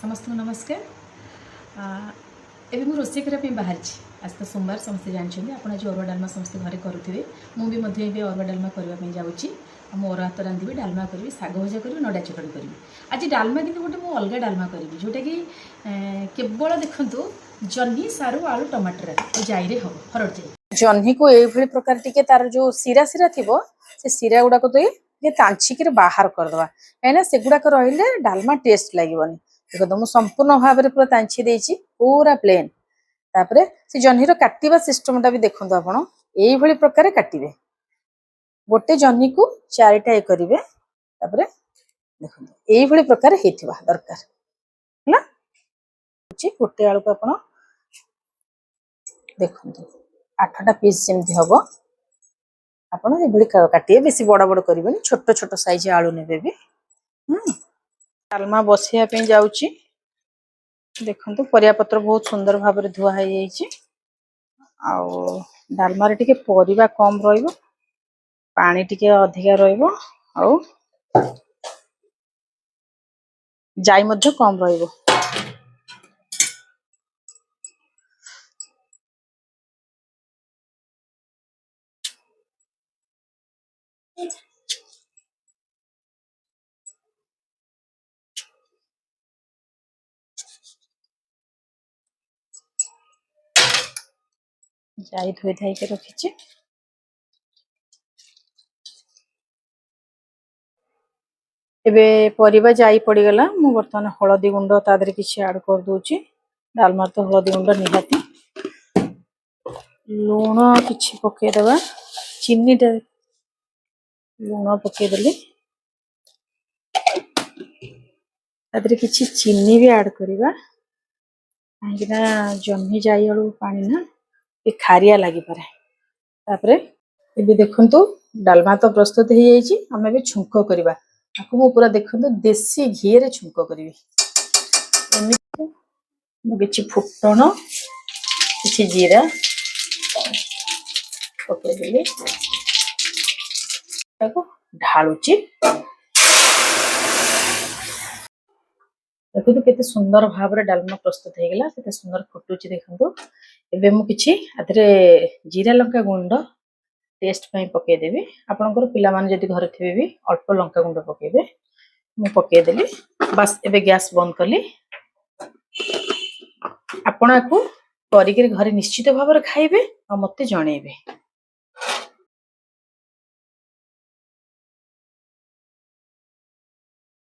समस्त नमस्कार। एबे मु रोषे करने बाहर आज तो सोमवार समस्ते जानते आप आज अरुआ डालमा समस्त घरे करुवे मुझे अरुआ डालमा करने जाऊँगी मो अरुआ हाथ रांधि डालमा करी शाग भजा करी नडा चटणी करी आज डालमा कि गोटे मुझे अलग डालमा करी जोटा कि केवल देखु जह्नी सारू आलू टमाटर जाई हम हरड़ जाई जह्नी को ये प्रकार टिके तार जो सिरा सिरा थी से सिरा गुड़ाक तो ये तांछिक बाहर करदे कहीं से गुड़ाक रही डालमा टेस्ट लगे देखो मुझे संपूर्ण भाव में पूरा तांछी देछि पूरा प्लेन तापरे से जह्नीर काटिबा सिस्टमटा भी देखो आपण यही प्रकार काटिबे गोटे जह्नी को चारिटा ये करिवे तापरे देखो यही प्रकार हेथिबा दरकार हला गोटे आलू को आपण देखो 8टा पीस जेमती हबो आपण एभली काटिए बेसी बड़ बड़ करिवेनी छोट छोट साइज आलू नेबे भी डालमा बसिया पे जाउची देखंतु परिया पत्र बहुत सुंदर भाव में धुआ है जाइए डालमा रे टिके परिबा कम रहिबो पानी टिके अधिका रहिबो आउ जाई मध्य कम रहिबो जाई धोई धाई के रखिछि एबे परिबा जाई पड़ी गला मु बर्तमान हळदी गुंड तादरे किछि ऐड कर दोछि डालमा तो हळदी गुंड निहाती लूण किछि पके देबा चीनी टा लूण पके देली तादरे किछि चीनी भी ऐड करिबा काहेकिना जह्नी जाई आलू पानी ना ये खारिया लगी पारे तापरे एबे देखंतु डालमा तो प्रस्तुत हो जाइए आम ए छुंक करवा आपको मु पूरा देखंतु देसी घी रे छुंक करी किछि फुटण किछि जीरा पके देली ताको ढालुची देखो केते सुंदर भाव रे डालमा प्रस्तुत हो गला केते सुंदर फुटुची देखंतु एबे मु किछि आधरे जीरा लंका गुंड टेस्ट पई पके देबी आपनकर पिला माने जदि घर थिबे भी अल्प लंका गुंड पकेबे मु पके देली बस एबे गैस बंद करली आपन को करी के घरे निश्चित भाव रे खाइबे आ मते जणेबे।